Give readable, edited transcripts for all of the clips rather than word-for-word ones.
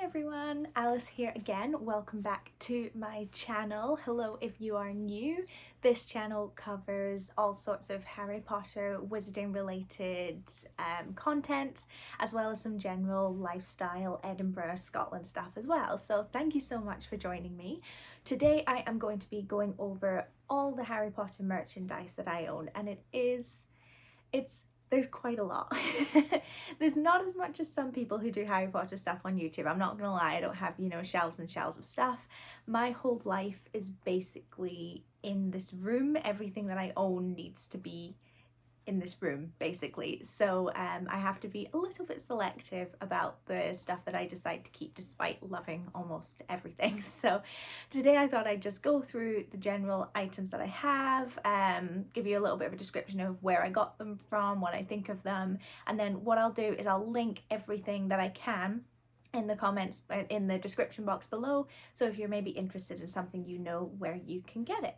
everyone, Alice here again. Welcome back to my channel. Hello if you are new. This channel covers all sorts of Harry Potter, wizarding related content, as well as some general lifestyle, Edinburgh, Scotland stuff as well. So thank you so much for joining me. Today I am going to be going over all the Harry Potter merchandise that I own, and there's quite a lot. There's not as much as some people who do Harry Potter stuff on YouTube. I'm not gonna lie, I don't have, shelves and shelves of stuff. My whole life is basically in this room. Everything that I own needs to be in this room, basically. So I have to be a little bit selective about the stuff that I decide to keep, despite loving almost everything. So today I thought I'd just go through the general items that I have, give you a little bit of a description of where I got them from, what I think of them, and then what I'll do is I'll link everything that I can in the comments, in the description box below, so if you're maybe interested in something, you know where you can get it.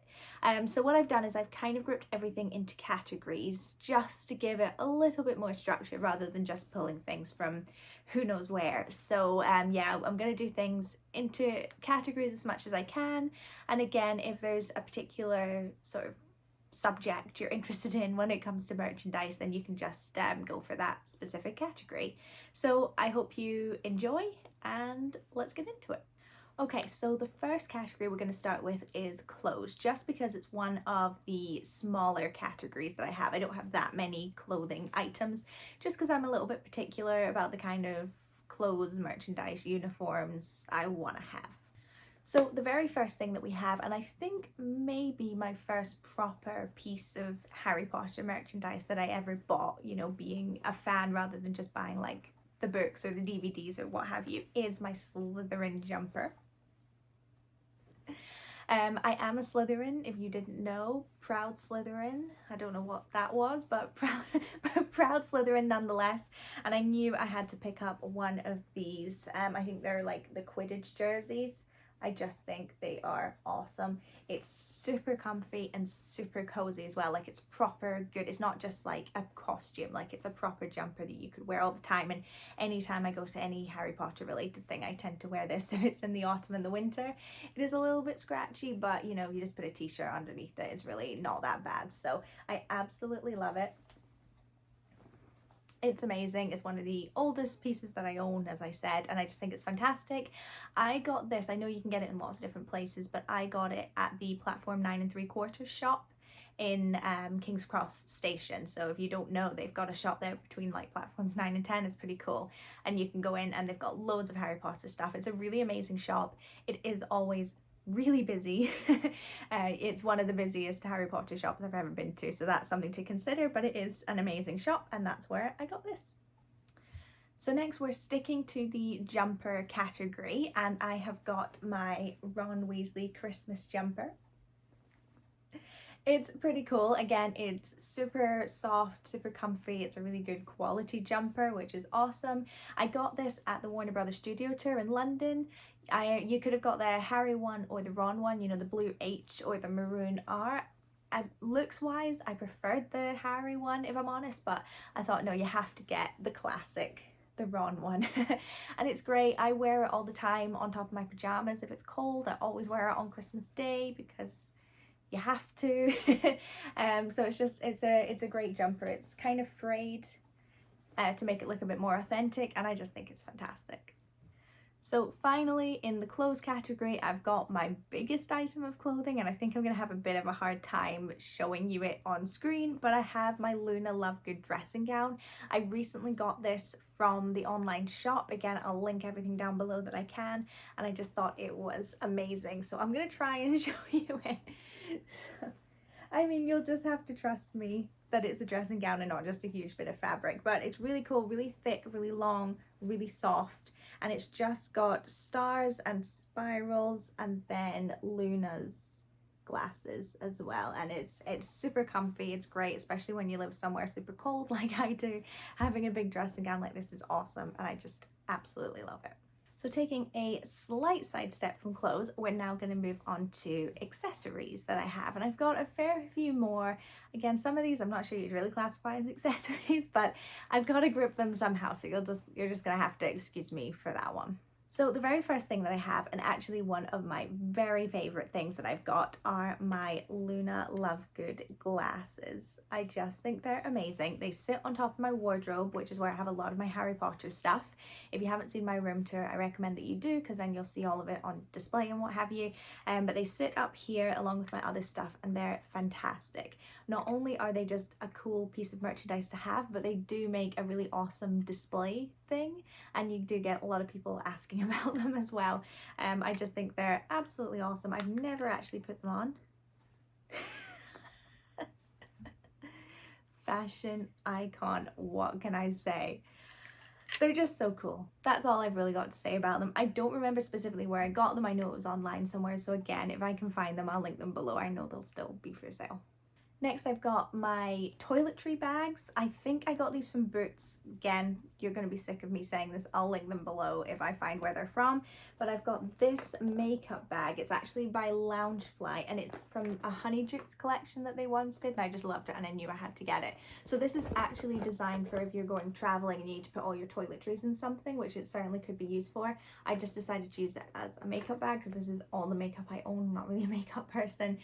So what I've done is I've kind of grouped everything into categories just to give it a little bit more structure rather than just pulling things from who knows where. So yeah, I'm going to do things into categories as much as I can, and again, if there's a particular sort of subject you're interested in when it comes to merchandise, then you can just go for that specific category. So I hope you enjoy, and let's get into it. Okay, so the first category we're going to start with is clothes, just because it's one of the smaller categories that I have. I don't have that many clothing items, just because I'm a little bit particular about the kind of clothes, merchandise, uniforms I want to have. So the very first thing that we have, and I think maybe my first proper piece of Harry Potter merchandise that I ever bought, being a fan rather than just buying like the books or the DVDs or what have you, is my Slytherin jumper. I am a Slytherin, if you didn't know. Proud Slytherin. I don't know what that was, but proud Slytherin nonetheless. And I knew I had to pick up one of these. I think they're like the Quidditch jerseys. I just think they are awesome. It's super comfy and super cozy as well. Like, it's proper good. It's not just like a costume, like it's a proper jumper that you could wear all the time. And anytime I go to any Harry Potter related thing, I tend to wear this if it's in the autumn and the winter. It is a little bit scratchy, but you just put a t-shirt underneath it. It's really not that bad. So I absolutely love it. It's amazing. It's one of the oldest pieces that I own, as I said, and I just think it's fantastic. I got this, I know you can get it in lots of different places, but I got it at the platform 9 3/4 shop in King's Cross station. So if you don't know, they've got a shop there between like platforms 9 and 10. It's pretty cool, and you can go in and they've got loads of Harry Potter stuff. It's a really amazing shop. It is always really busy. It's one of the busiest Harry Potter shops I've ever been to, so that's something to consider, but it is an amazing shop, and that's where I got this. So next we're sticking to the jumper category, and I have got my Ron Weasley Christmas jumper. It's pretty cool. Again, it's super soft, super comfy. It's a really good quality jumper, which is awesome. I got this at the Warner Brothers Studio Tour in London. You could have got the Harry one or the Ron one, the blue H or the maroon R. Looks wise, I preferred the Harry one, if I'm honest, but I thought, no, you have to get the classic, the Ron one. And it's great. I wear it all the time on top of my pajamas if it's cold. I always wear it on Christmas Day because you have to. So it's a great jumper. It's kind of frayed to make it look a bit more authentic, and I just think it's fantastic. So finally, in the clothes category, I've got my biggest item of clothing, and I think I'm going to have a bit of a hard time showing you it on screen, but I have my Luna Lovegood dressing gown. I recently got this from the online shop. Again, I'll link everything down below that I can, and I just thought it was amazing. So I'm going to try and show you it. I mean, you'll just have to trust me that it's a dressing gown and not just a huge bit of fabric, but it's really cool, really thick, really long, really soft, and it's just got stars and spirals and then Luna's glasses as well, and it's super comfy. It's great, especially when you live somewhere super cold like I do. Having a big dressing gown like this is awesome, and I just absolutely love it. So taking a slight sidestep from clothes, we're now going to move on to accessories that I have, and I've got a fair few more. Again, some of these I'm not sure you'd really classify as accessories, but I've got to group them somehow, so you're just going to have to excuse me for that one. So the very first thing that I have, and actually one of my very favourite things that I've got, are my Luna Lovegood glasses. I just think they're amazing. They sit on top of my wardrobe, which is where I have a lot of my Harry Potter stuff. If you haven't seen my room tour, I recommend that you do, because then you'll see all of it on display and what have you. But they sit up here along with my other stuff, and they're fantastic. Not only are they just a cool piece of merchandise to have, but they do make a really awesome display thing, and you do get a lot of people asking about them as well. I just think they're absolutely awesome. I've never actually put them on. Fashion icon, what can I say? They're just so cool. That's all I've really got to say about them. I don't remember specifically where I got them. I know it was online somewhere, so again, if I can find them, I'll link them below. I know they'll still be for sale. Next, I've got my toiletry bags. I think I got these from Boots. Again, you're going to be sick of me saying this. I'll link them below if I find where they're from. But I've got this makeup bag. It's actually by Loungefly, and it's from a Honeydukes collection that they once did, and I just loved it, and I knew I had to get it. So this is actually designed for if you're going traveling and you need to put all your toiletries in something, which it certainly could be used for. I just decided to use it as a makeup bag because this is all the makeup I own. I'm not really a makeup person.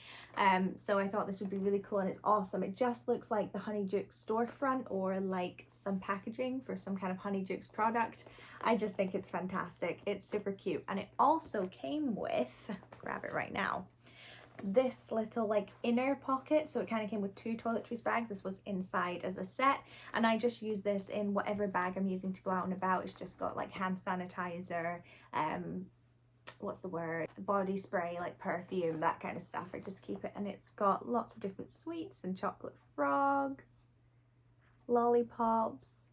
So I thought this would be really cool, and it's awesome. It just looks like the Honeydukes storefront or like some packaging for some kind of Honeydukes product. I just think it's fantastic. It's super cute, and it also came with, grab it right now, this little like inner pocket. So it kind of came with two toiletries bags. This was inside as a set, and I just use this in whatever bag I'm using to go out and about. It's just got like hand sanitizer, what's the word, body spray, like perfume, that kind of stuff. I just keep it, and it's got lots of different sweets and chocolate frogs, lollipops.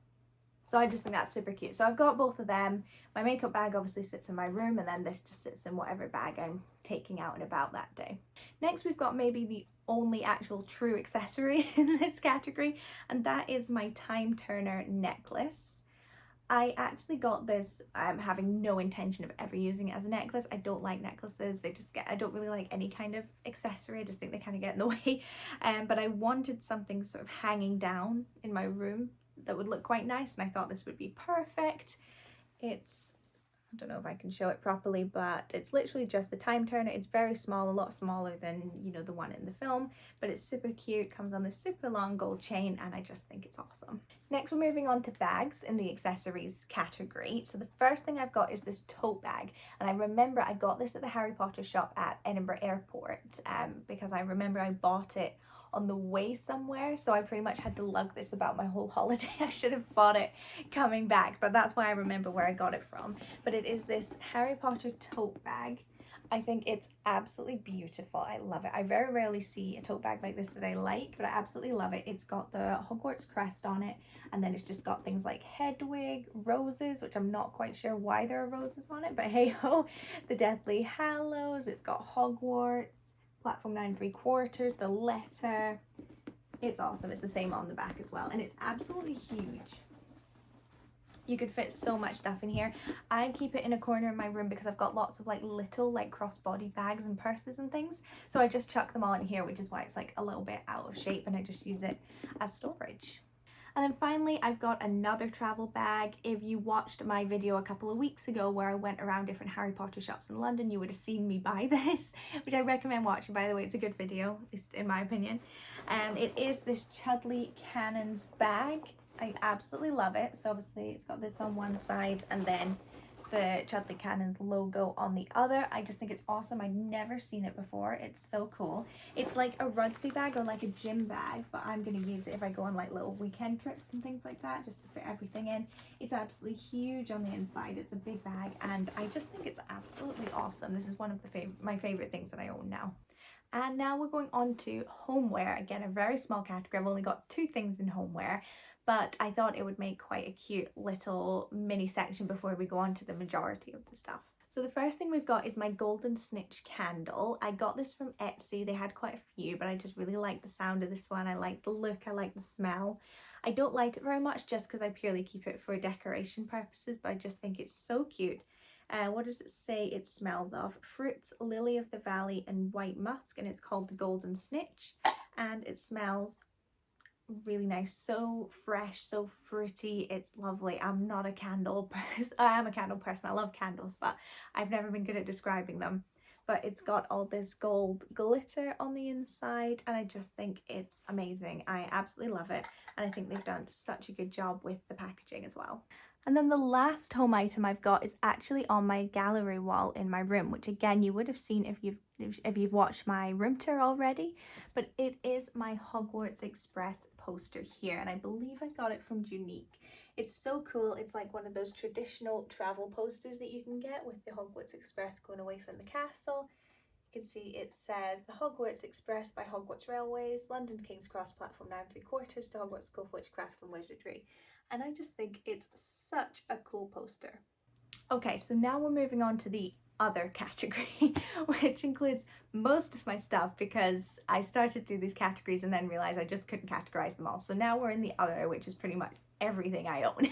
So I just think that's super cute. So I've got both of them. My makeup bag obviously sits in my room, and then this just sits in whatever bag I'm taking out and about that day. Next, we've got maybe the only actual true accessory in this category, and that is my Time Turner necklace. I actually got this having no intention of ever using it as a necklace. I don't like necklaces. I don't really like any kind of accessory. I just think they kind of get in the way. But I wanted something sort of hanging down in my room that would look quite nice, and I thought this would be perfect. I don't know if I can show it properly, but it's literally just the Time Turner. It's very small, a lot smaller than, you know, the one in the film, but it's super cute, comes on this super long gold chain, and I just think it's awesome. Next, we're moving on to bags in the accessories category. So the first thing I've got is this tote bag, and I remember I got this at the Harry Potter shop at Edinburgh Airport because I remember I bought it on the way somewhere, so I pretty much had to lug this about my whole holiday. I should have bought it coming back, but that's why I remember where I got it from. But it is this Harry Potter tote bag. I think it's absolutely beautiful. I love it. I very rarely see a tote bag like this that I like, but I absolutely love it. It's got the Hogwarts crest on it, and then it's just got things like Hedwig, roses, which I'm not quite sure why there are roses on it, but hey ho, the Deathly Hallows, it's got Hogwarts, Platform 9 3/4, the letter. It's awesome. It's the same on the back as well, and it's absolutely huge. You could fit so much stuff in here. I keep it in a corner in my room because I've got lots of like little like crossbody bags and purses and things, so I just chuck them all in here, which is why it's like a little bit out of shape, and I just use it as storage. And then finally, I've got another travel bag. If you watched my video a couple of weeks ago where I went around different Harry Potter shops in London, you would have seen me buy this, which I recommend watching, by the way. It's a good video, at least in my opinion. And it is this Chudley Cannons bag. I absolutely love it. So obviously it's got this on one side and then the Chudley Cannons logo on the other. I just think it's awesome. I've never seen it before. It's so cool. It's like a rugby bag or like a gym bag, but I'm going to use it if I go on like little weekend trips and things like that, just to fit everything in. It's absolutely huge on the inside. It's a big bag, and I just think it's absolutely awesome. This is one of my favorite things that I own now. And now we're going on to homeware. Again, a very small category. I've only got 2 things in homeware, but I thought it would make quite a cute little mini section before we go on to the majority of the stuff. So the first thing we've got is my golden snitch candle. I got this from Etsy. They had quite a few, but I just really like the sound of this one. I like the look, I like the smell. I don't like it very much just because I purely keep it for decoration purposes, but I just think it's so cute. What does it say it smells of? Fruits, lily of the valley, and white musk, and it's called the golden snitch, and it smells really nice, so fresh, so fruity. It's lovely. I'm not a candle person. I am a candle person. I love candles, but I've never been good at describing them. But it's got all this gold glitter on the inside, and I just think it's amazing. I absolutely love it, and I think they've done such a good job with the packaging as well. And then the last home item I've got is actually on my gallery wall in my room, which again you would have seen if you've watched my room tour already, but it is my Hogwarts Express poster here, and I believe I got it from Unique. It's so cool. It's like one of those traditional travel posters that you can get with the Hogwarts Express going away from the castle. You can see it says the Hogwarts Express by Hogwarts Railways, London King's Cross platform 9 3/4 to Hogwarts School of Witchcraft and Wizardry. And I just think it's such a cool poster. Okay, so now we're moving on to the other category, which includes most of my stuff, because I started to do these categories and then realized I just couldn't categorize them all. So now we're in the other, which is pretty much everything I own.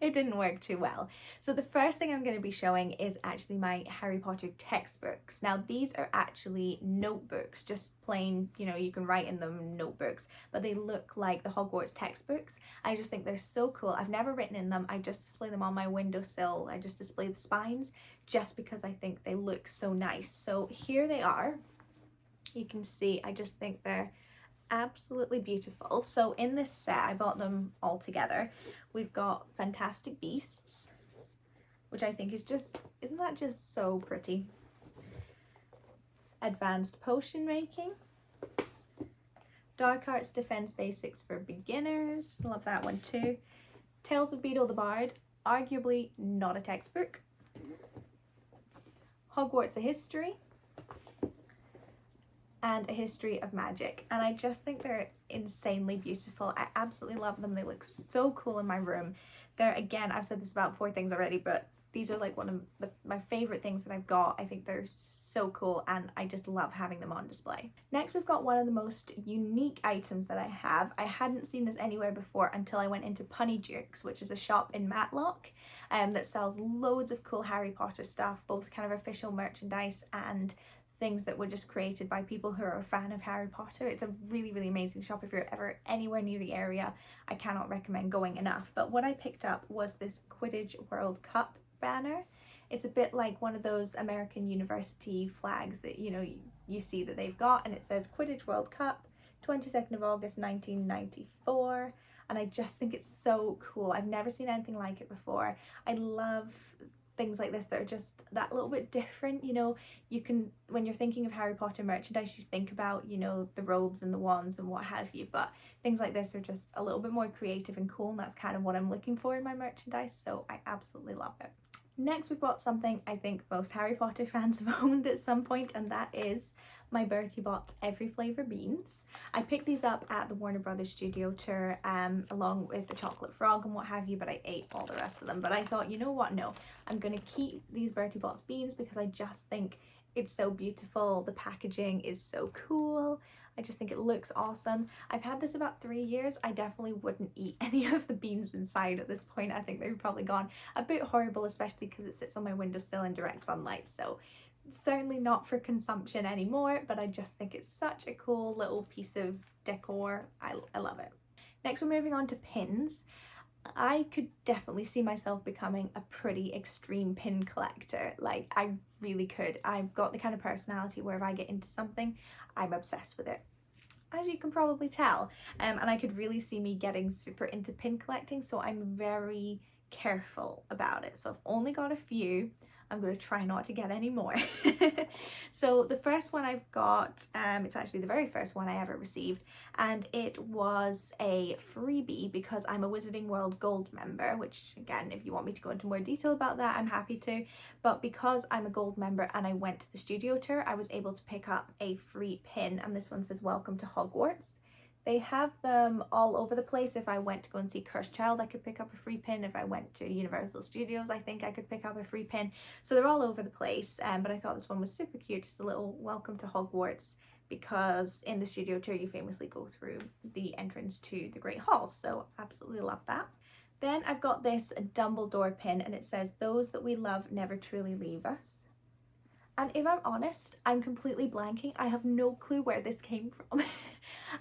It didn't work too well. So the first thing I'm going to be showing is actually my Harry Potter textbooks. Now these are actually notebooks, just plain, you know, you can write in them notebooks, but they look like the Hogwarts textbooks. I just think they're so cool. I've never written in them. I just display them on my windowsill. I just display the spines just because I think they look so nice. So here they are. You can see, I just think they're absolutely beautiful. So in this set, I bought them all together. We've got Fantastic Beasts, which I think is just, isn't that just so pretty? Advanced Potion Making, Dark Arts Defense Basics for Beginners, love that one too. Tales of Beedle the Bard, arguably not a textbook. Hogwarts A History, and A History of Magic, and I just think they're insanely beautiful. I absolutely love them. They look so cool in my room. They're, again, I've said this about 4 things already, but these are like one of my favorite things that I've got. I think they're so cool, and I just love having them on display. Next, we've got one of the most unique items that I have. I hadn't seen this anywhere before until I went into Punny Jukes, which is a shop in Matlock that sells loads of cool Harry Potter stuff, both kind of official merchandise and things that were just created by people who are a fan of Harry Potter. It's a really, really amazing shop. If you're ever anywhere near the area, I cannot recommend going enough. But what I picked up was this Quidditch World Cup banner. It's a bit like one of those American university flags that, you know, you see that they've got, and it says Quidditch World Cup, 22nd of August 1994. And I just think it's so cool. I've never seen anything like it before. I love things like this that are just that little bit different. You know, you can, when you're thinking of Harry Potter merchandise, you think about, you know, the robes and the wands and what have you, but things like this are just a little bit more creative and cool, and that's kind of what I'm looking for in my merchandise, so I absolutely love it. Next, we've got something I think most Harry Potter fans have owned at some point, and that is my Bertie Bott's Every Flavour beans. I picked these up at the Warner Brothers studio tour along with the chocolate frog and what have you, but I ate all the rest of them. But I thought, you know what, no, I'm going to keep these Bertie Bott's beans because I just think it's so beautiful. The packaging is so cool. I just think it looks awesome. I've had this about 3 years. I definitely wouldn't eat any of the beans inside at this point. I think they've probably gone a bit horrible, especially because it sits on my windowsill in direct sunlight. So certainly not for consumption anymore, but I just think it's such a cool little piece of decor. I love it. Next, we're moving on to pins. I could definitely see myself becoming a pretty extreme pin collector. Like, I really could. I've got the kind of personality where if I get into something, I'm obsessed with it, as you can probably tell. And I could really see me getting super into pin collecting, so I'm very careful about it. So I've only got a few. I'm going to try not to get any more. So the first one I've got, it's actually the very first one I ever received, and it was a freebie because I'm a Wizarding World Gold member, which again, if you want me to go into more detail about that, I'm happy to. But because I'm a gold member and I went to the studio tour, I was able to pick up a free pin, and this one says Welcome to Hogwarts. They have them all over the place. If I went to go and see Cursed Child, I could pick up a free pin. If I went to Universal Studios, I think I could pick up a free pin. So they're all over the place, but I thought this one was super cute, just a little welcome to Hogwarts, because in the studio tour you famously go through the entrance to the Great Hall, so absolutely love that. Then I've got this Dumbledore pin, and it says, "Those that we love never truly leave us." And if I'm honest, I'm completely blanking. I have no clue where this came from.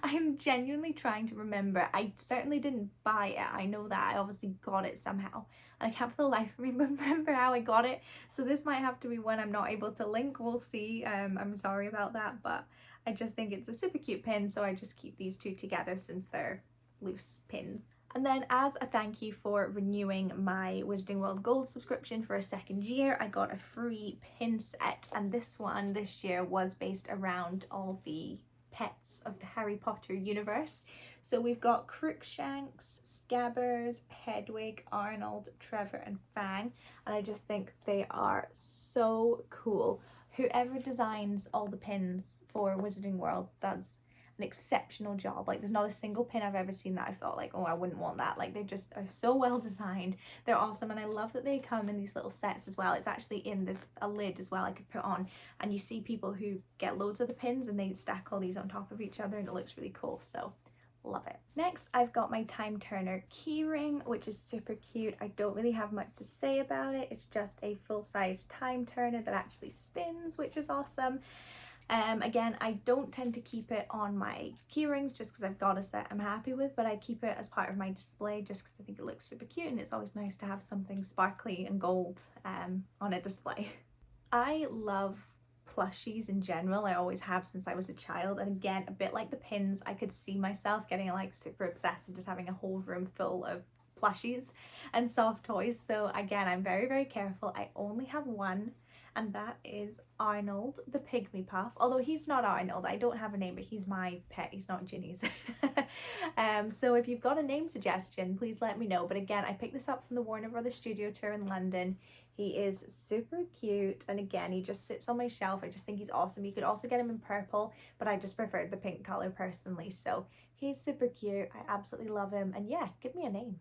I'm genuinely trying to remember. I certainly didn't buy it. I know that. I obviously got it somehow. And I can't for the life of me remember how I got it. So this might have to be one I'm not able to link. We'll see. I'm sorry about that. But I just think it's a super cute pin. So I just keep these two together since they're loose pins. And then as a thank you for renewing my Wizarding World Gold subscription for a second year, I got a free pin set, and this one this year was based around all the pets of the Harry Potter universe. So we've got Crookshanks, Scabbers, Hedwig, Arnold, Trevor and Fang, and I just think they are so cool. Whoever designs all the pins for Wizarding World does an exceptional job. Like, there's not a single pin I've ever seen that I thought like, oh, I wouldn't want that. Like, they just are so well designed. They're awesome, and I love that they come in these little sets as well. It's actually in a lid as well I could put on, and you see people who get loads of the pins and they stack all these on top of each other, and it looks really cool. So love it. Next, I've got my Time Turner keyring, which is super cute. I don't really have much to say about it. It's just a full-size Time Turner that actually spins, which is awesome. Again, I don't tend to keep it on my keyrings just because I've got a set I'm happy with, but I keep it as part of my display just because I think it looks super cute, and it's always nice to have something sparkly and gold on a display. I love plushies in general. I always have since I was a child, and again, a bit like the pins, I could see myself getting like super obsessed and just having a whole room full of plushies and soft toys. So again, I'm very, very careful. I only have one, and that is Arnold the Pygmy Puff. Although he's not Arnold, I don't have a name, but he's my pet, he's not Ginny's. So if you've got a name suggestion, please let me know. But again, I picked this up from the Warner Brothers studio tour in London. He is super cute, and again, he just sits on my shelf. I just think he's awesome. You could also get him in purple, but I just preferred the pink color personally. So he's super cute. I absolutely love him, and yeah, give me a name.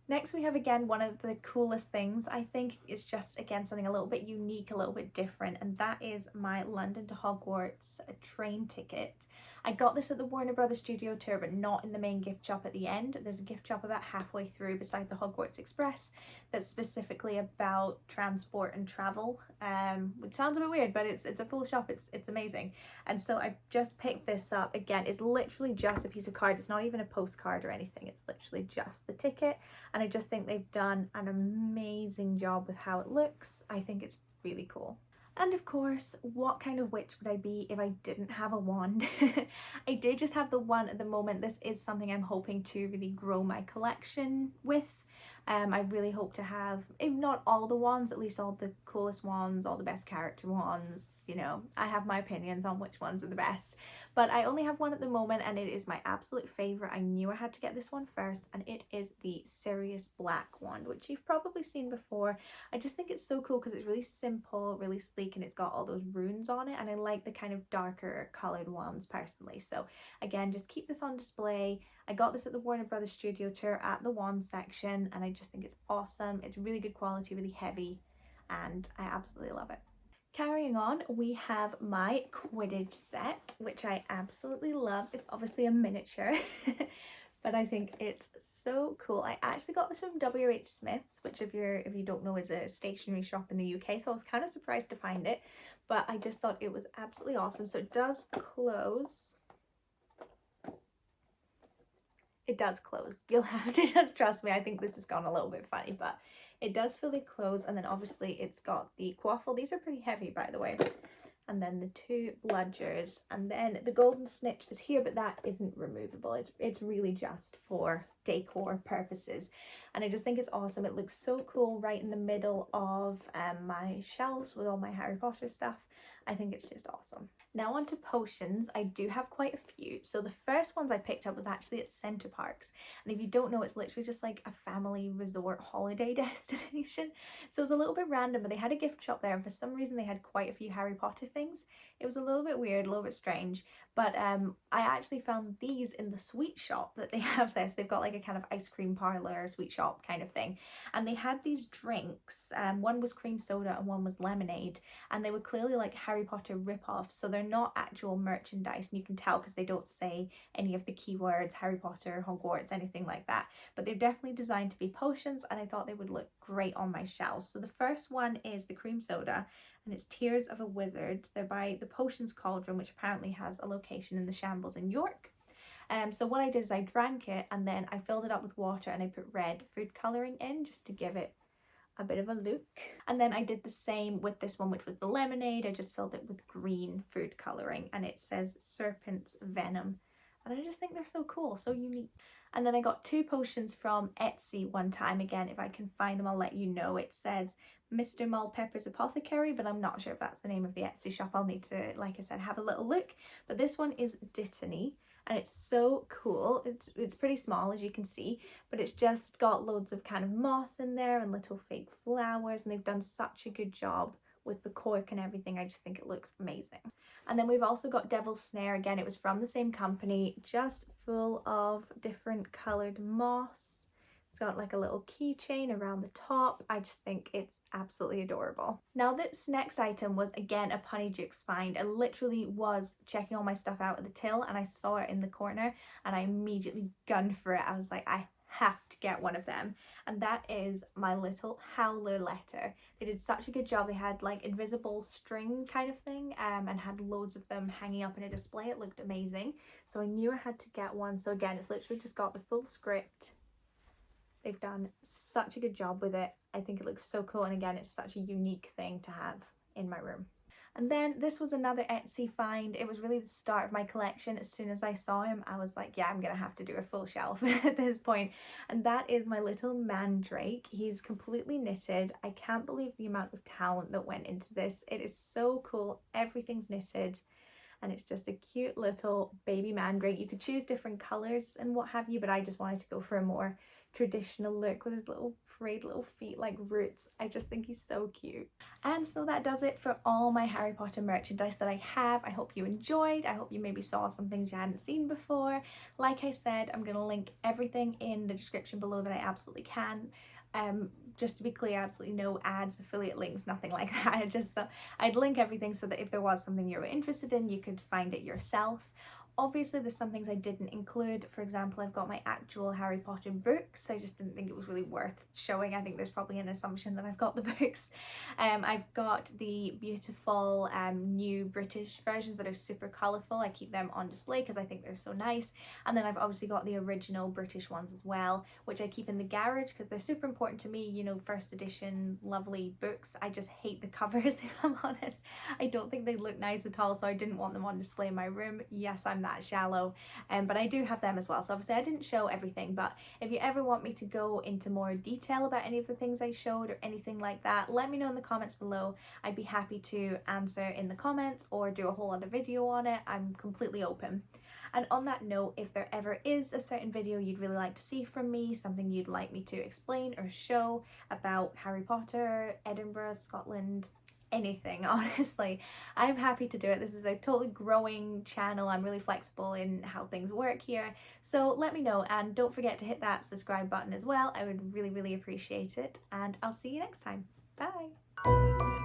Next, we have again one of the coolest things. I think it's just again something a little bit unique, a little bit different, and that is my London to Hogwarts train ticket. I got this at the Warner Brothers studio tour, but not in the main gift shop at the end. There's a gift shop about halfway through beside the Hogwarts Express that's specifically about transport and travel, which sounds a bit weird, but it's a full shop. It's amazing. And so I just picked this up. Again, it's literally just a piece of card. It's not even a postcard or anything. It's literally just the ticket, and I just think they've done an amazing job with how it looks. I think it's really cool. And of course, what kind of witch would I be if I didn't have a wand? I do just have the one at the moment. This is something I'm hoping to really grow my collection with. I really hope to have, if not all the wands, at least all the coolest wands, all the best character wands. You know, I have my opinions on which ones are the best, but I only have one at the moment, and it is my absolute favorite. I knew I had to get this one first, and it is the Sirius Black wand, which you've probably seen before. I just think it's so cool because it's really simple, really sleek, and it's got all those runes on it, and I like the kind of darker colored wands personally. So again, just keep this on display. I got this at the Warner Brothers studio tour at the wand section, and I just think it's awesome. It's really good quality, really heavy, and I absolutely love it. Carrying on, we have my Quidditch set, which I absolutely love. It's obviously a miniature, but I think it's so cool. I actually got this from WH Smith's, which if you don't know is a stationery shop in the UK, so I was kind of surprised to find it, but I just thought it was absolutely awesome. So it does close. It does close. You'll have to just trust me. I think this has gone a little bit funny, but it does fully close. And then obviously it's got the quaffle. These are pretty heavy, by the way. And then the two bludgers. And then the golden snitch is here, but that isn't removable. It's really just for decor purposes. And I just think it's awesome. It looks so cool right in the middle of my shelves with all my Harry Potter stuff. I think it's just awesome. Now on to potions. I do have quite a few. So the first ones I picked up was actually at Center Parcs. And if you don't know, it's literally just like a family resort holiday destination. So it was a little bit random, but they had a gift shop there, and for some reason they had quite a few Harry Potter things. It was a little bit weird, a little bit strange. But I actually found these in the sweet shop that they have there. So they've got like a kind of ice cream parlor, sweet shop kind of thing. And they had these drinks, one was cream soda and one was lemonade, and they were clearly like Harry Potter rip-offs, so they're not actual merchandise, and you can tell because they don't say any of the keywords Harry Potter, Hogwarts, anything like that. But they're definitely designed to be potions, and I thought they would look great on my shelves. So the first one is the cream soda, and it's Tears of a Wizard. They're by the Potions Cauldron, which apparently has a location in the Shambles in York. So what I did is I drank it and then I filled it up with water and I put red food colouring in just to give it a bit of a look. And then I did the same with this one, which was the lemonade. I just filled it with green food colouring, and it says Serpent's Venom. And I just think they're so cool, so unique. And then I got 2 potions from Etsy one time. Again, if I can find them, I'll let you know. It says Mr. Mulpepper's Apothecary, but I'm not sure if that's the name of the Etsy shop. I'll need to, like I said, have a little look. But this one is Dittany, and it's so cool. It's pretty small, as you can see, but it's just got loads of kind of moss in there and little fake flowers, and they've done such a good job with the cork and everything. I just think it looks amazing. And then we've also got Devil's Snare. Again, it was from the same company, just full of different coloured moss. It's got like a little keychain around the top. I just think it's absolutely adorable. Now this next item was again a Punnydukes find. I literally was checking all my stuff out at the till and I saw it in the corner and I immediately gunned for it. I was like, I have to get one of them, and that is my little Howler letter. They did such a good job. They had like invisible string kind of thing and had loads of them hanging up in a display. It looked amazing, so I knew I had to get one. So again, it's literally just got the full script. They've done such a good job with it. I think it looks so cool, and again, it's such a unique thing to have in my room. And then this was another Etsy find. It was really the start of my collection. As soon as I saw him, I was like, yeah, I'm gonna have to do a full shelf at this point. And that is my little mandrake. He's completely knitted. I can't believe the amount of talent that went into this. It is so cool. Everything's knitted. And it's just a cute little baby mandrake. You could choose different colours and what have you, but I just wanted to go for a more traditional look with his little frayed little feet like roots. I just think he's so cute. And so that does it for all my Harry Potter merchandise that I have. I hope you enjoyed. I hope you maybe saw some things you hadn't seen before. Like I said, I'm going to link everything in the description below that I absolutely can. Just to be clear, absolutely no ads, affiliate links, nothing like that. I just thought I'd link everything so that if there was something you were interested in, you could find it yourself. Obviously there's some things I didn't include. For example, I've got my actual Harry Potter books. I just didn't think it was really worth showing. I think there's probably an assumption that I've got the books. I've got the beautiful new British versions that are super colourful. I keep them on display because I think they're so nice. And then I've obviously got the original British ones as well, which I keep in the garage because they're super important to me. You know, first edition lovely books. I just hate the covers, if I'm honest. I don't think they look nice at all, so I didn't want them on display in my room. Yes, I'm that shallow, but I do have them as well. So obviously I didn't show everything, but if you ever want me to go into more detail about any of the things I showed or anything like that, let me know in the comments below. I'd be happy to answer in the comments or do a whole other video on it. I'm completely open. And on that note, if there ever is a certain video you'd really like to see from me, something you'd like me to explain or show about Harry Potter, Edinburgh, Scotland, anything, honestly, I'm happy to do it. This is a totally growing channel. I'm really flexible in how things work here, so let me know, and don't forget to hit that subscribe button as well. I would really appreciate it, and I'll see you next time. Bye.